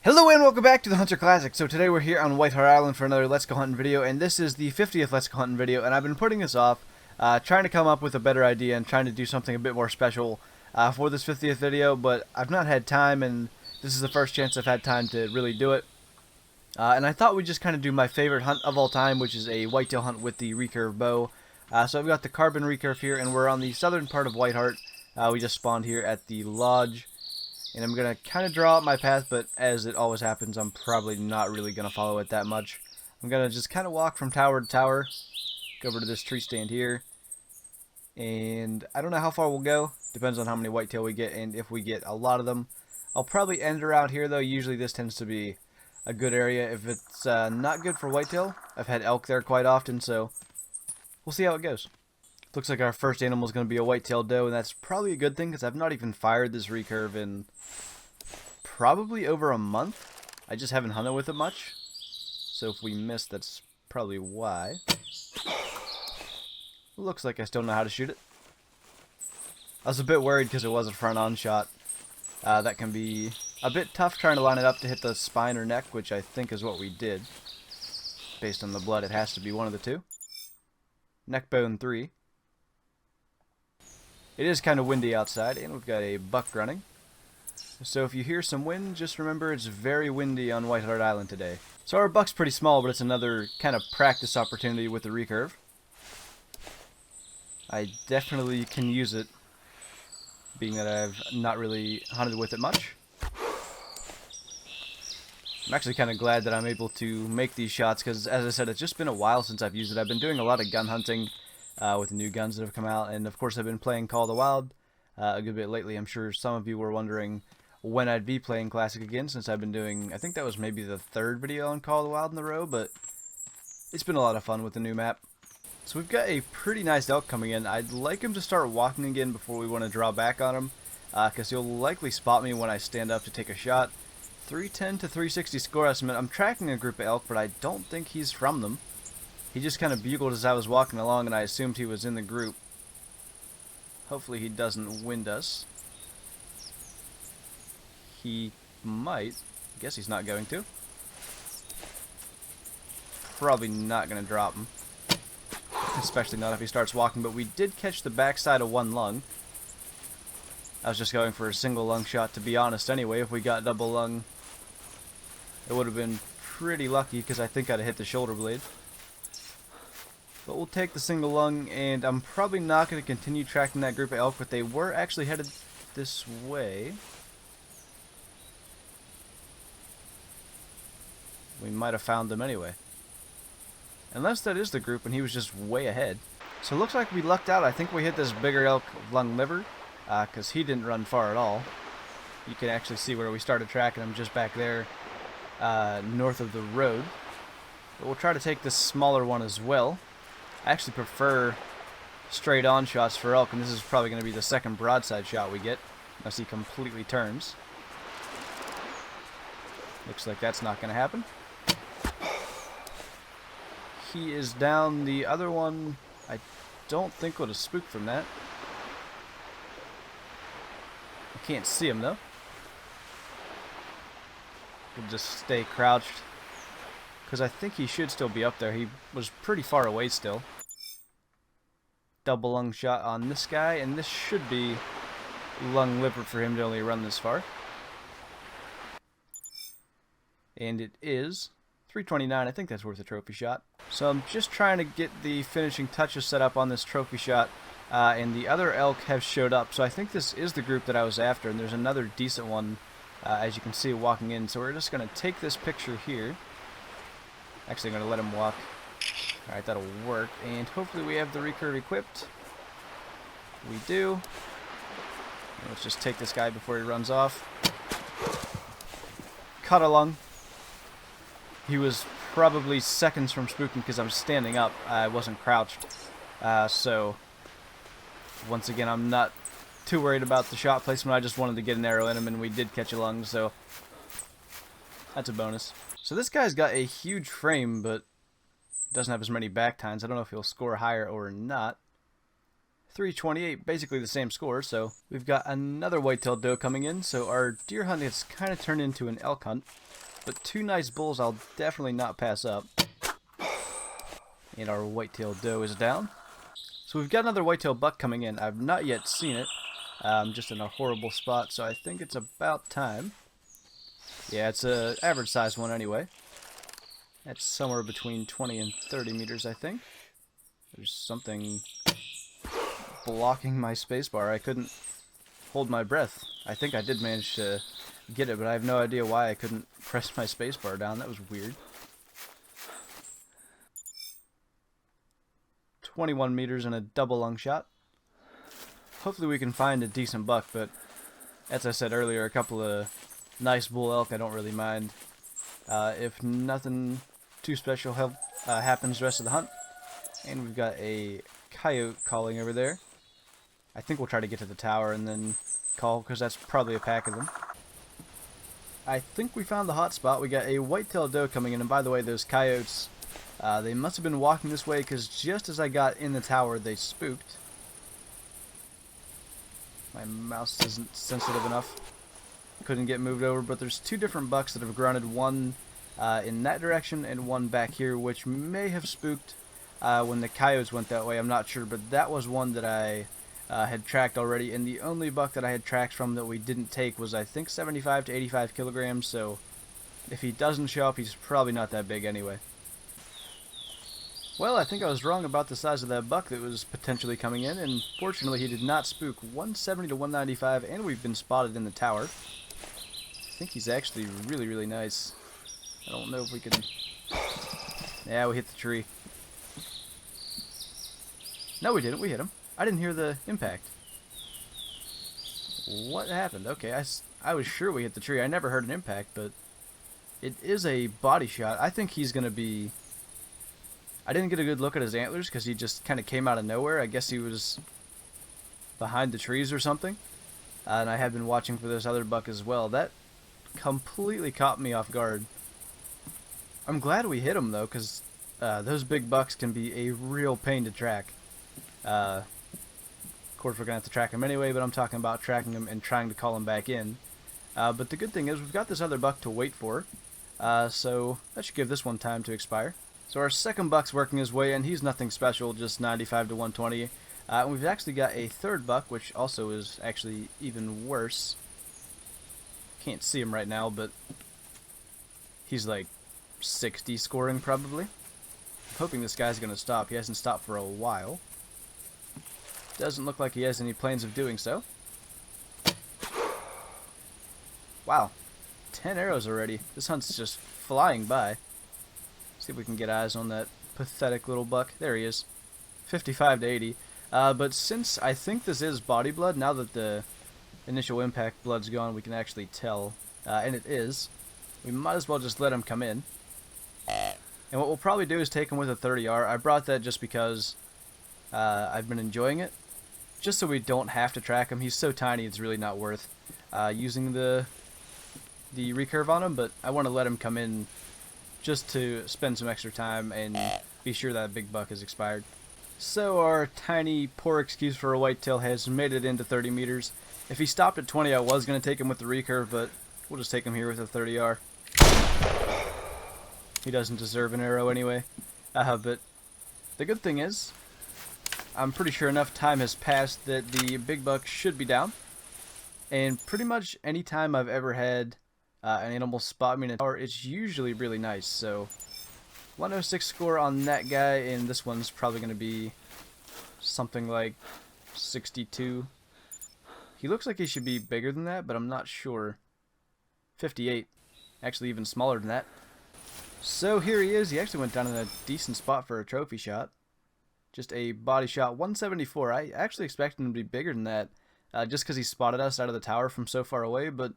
Hello and welcome back to the Hunter Classic. So today we're here on Whitehart Island for another Let's Go Huntin' video, and this is the 50th Let's Go Huntin' video, and I've been putting this off, trying to come up with a better idea and trying to do something a bit more special for this 50th video, but I've not had time, and this is the first chance I've had time to really do it. And I thought we'd just kind of do my favorite hunt of all time, which is a whitetail hunt with the recurve bow. So I've got the carbon recurve here, and we're on the southern part of Whitehart. We just spawned here at the lodge. And I'm going to kind of draw out my path, but as it always happens, I'm probably not really going to follow it that much. I'm going to just kind of walk from tower to tower, go over to this tree stand here, and I don't know how far we'll go. Depends on how many whitetail we get, and if we get a lot of them. I'll probably end around here, though. Usually this tends to be a good area. If it's not good for whitetail, I've had elk there quite often, so we'll see how it goes. Looks like our first animal is going to be a whitetail doe, and that's probably a good thing because I've not even fired this recurve in probably over a month. I just haven't hunted with it much, so if we miss, that's probably why. Looks like I still know how to shoot it. I was a bit worried because it was a front-on shot. That can be a bit tough trying to line it up to hit the spine or neck, which I think is what we did. Based on the blood, it has to be one of the two. Neck bone 3. It is kind of windy outside, and we've got a buck running. So if you hear some wind, just remember it's very windy on Whitehart Island today. So our buck's pretty small, but it's another kind of practice opportunity with the recurve. I definitely can use it, being that I've not really hunted with it much. I'm actually kind of glad that I'm able to make these shots, because as I said, it's just been a while since I've used it. I've been doing a lot of gun hunting with the new guns that have come out, and of course I've been playing Call of the Wild a good bit lately. I'm sure some of you were wondering when I'd be playing Classic again, since I've been doing, I think that was maybe the third video on Call of the Wild in a row, but it's been a lot of fun with the new map. So we've got a pretty nice elk coming in. I'd like him to start walking again before we want to draw back on him, because he'll likely spot me when I stand up to take a shot. 310 to 360 score estimate. I'm tracking a group of elk, but I don't think he's from them. He just kind of bugled as I was walking along, and I assumed he was in the group. Hopefully he doesn't wind us. He might. I guess he's not going to. Probably not going to drop him. Especially not if he starts walking, but we did catch the backside of one lung. I was just going for a single lung shot, to be honest anyway. If we got double lung, it would have been pretty lucky, because I think I'd have hit the shoulder blade. But we'll take the single lung, and I'm probably not going to continue tracking that group of elk, but they were actually headed this way. We might have found them anyway. Unless that is the group and he was just way ahead. So it looks like we lucked out. I think we hit this bigger elk lung liver, because he didn't run far at all. You can actually see where we started tracking him just back there, north of the road. But we'll try to take this smaller one as well. I actually prefer straight on shots for elk, and this is probably going to be the second broadside shot we get, unless he completely turns. Looks like that's not going to happen. He is down. The other one, I don't think would have spooked from that. I can't see him though. We'll just stay crouched, because I think he should still be up there. He was pretty far away still. Double lung shot on this guy, and this should be lung liver for him to only run this far. And it is 329. I think that's worth a trophy shot. So I'm just trying to get the finishing touches set up on this trophy shot, and the other elk have showed up. So I think this is the group that I was after, and there's another decent one, as you can see, walking in. So we're just going to take this picture here. Actually, I'm going to let him walk. Alright, that'll work. And hopefully we have the recurve equipped. We do. Let's just take this guy before he runs off. Cut a lung. He was probably seconds from spooking because I'm standing up. I wasn't crouched. So, once again, I'm not too worried about the shot placement. I just wanted to get an arrow in him, and we did catch a lung, so that's a bonus. So this guy's got a huge frame, but doesn't have as many back tines. I don't know if he'll score higher or not. 328, basically the same score. So we've got another whitetail doe coming in. So our deer hunt has kind of turned into an elk hunt, but two nice bulls I'll definitely not pass up. And our whitetail doe is down. So we've got another whitetail buck coming in. I've not yet seen it. I'm just in a horrible spot, so I think it's about time. Yeah, it's a average size one anyway. That's somewhere between 20 and 30 meters, I think. There's something blocking my spacebar. I couldn't hold my breath. I think I did manage to get it, but I have no idea why I couldn't press my spacebar down. That was weird. 21 meters and a double lung shot. Hopefully we can find a decent buck, but as I said earlier, a couple of nice bull elk I don't really mind. If nothing too special happens the rest of the hunt. And we've got a coyote calling over there. I think we'll try to get to the tower and then call, because that's probably a pack of them. I think we found the hot spot. We got a whitetail doe coming in, and by the way, those coyotes, they must have been walking this way, because just as I got in the tower, they spooked. My mouse isn't sensitive enough. Couldn't get moved over, but there's two different bucks that have grunted, one in that direction and one back here, which may have spooked when the coyotes went that way. I'm not sure, but that was one that I had tracked already, and the only buck that I had tracks from that we didn't take was, I think, 75 to 85 kilograms, so if he doesn't show up, he's probably not that big anyway. Well, I think I was wrong about the size of that buck that was potentially coming in, and fortunately he did not spook. 170 to 195, and we've been spotted in the tower. I think he's actually really, really nice. I don't know if we can... Yeah, we hit the tree. No, we didn't. We hit him. I didn't hear the impact. What happened? Okay, I was sure we hit the tree. I never heard an impact, but it is a body shot. I think he's going to be... I didn't get a good look at his antlers because he just kind of came out of nowhere. I guess he was behind the trees or something. And I have been watching for this other buck as well. That completely caught me off guard. I'm glad we hit him though, because those big bucks can be a real pain to track. Of course we're going to have to track him anyway, but I'm talking about tracking him and trying to call him back in. But the good thing is we've got this other buck to wait for. So that should give this one time to expire. So our second buck's working his way in. He's nothing special, just 95 to 120. And we've actually got a third buck, which also is actually even worse. Can't see him right now, but he's like 60 scoring probably. I'm hoping this guy's going to stop. He hasn't stopped for a while. Doesn't look like he has any plans of doing so. Wow, 10 arrows already. This hunt's just flying by. See if we can get eyes on that pathetic little buck. There he is. 55 to 80. But since I think this is body blood, now that the initial impact blood's gone, we can actually tell. And it is. We might as well just let him come in. And what we'll probably do is take him with a 30R. I brought that just because I've been enjoying it. Just so we don't have to track him. He's so tiny it's really not worth using the recurve on him. But I want to let him come in just to spend some extra time and be sure that big buck is expired. So our tiny, poor excuse for a whitetail has made it into 30 meters. If he stopped at 20, I was going to take him with the recurve, but we'll just take him here with a 30R. He doesn't deserve an arrow anyway. But the good thing is, I'm pretty sure enough time has passed that the big buck should be down. And pretty much any time I've ever had an animal spot me in a tower, it's usually really nice. So 106 score on that guy, and this one's probably going to be something like 62. He looks like he should be bigger than that, but I'm not sure. 58. Actually even smaller than that. So here he is. He actually went down in a decent spot for a trophy shot. Just a body shot, 174. I actually expected him to be bigger than that, just because he spotted us out of the tower from so far away, but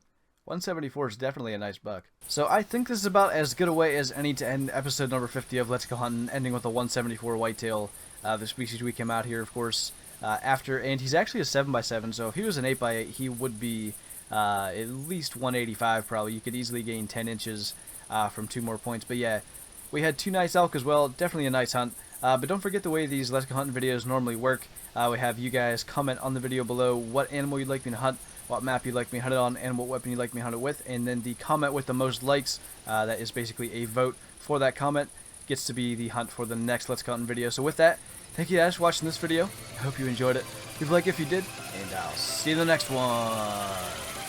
174 is definitely a nice buck. So I think this is about as good a way as any to end episode number 50 of Let's Go Huntin', ending with a 174 whitetail, the species we came out here, of course, after, and he's actually a 7x7, so if he was an 8x8, he would be at least 185 probably. You could easily gain 10 inches from 2 more points, but yeah, we had 2 nice elk as well, definitely a nice hunt. But don't forget the way these Let's Go Hunting videos normally work. We have you guys comment on the video below what animal you'd like me to hunt, what map you'd like me to hunt it on, and what weapon you'd like me to hunt it with. And then the comment with the most likes, that is basically a vote for that comment, gets to be the hunt for the next Let's Go Hunting video. So with that, thank you guys for watching this video. I hope you enjoyed it. Leave a like if you did, and I'll see you in the next one.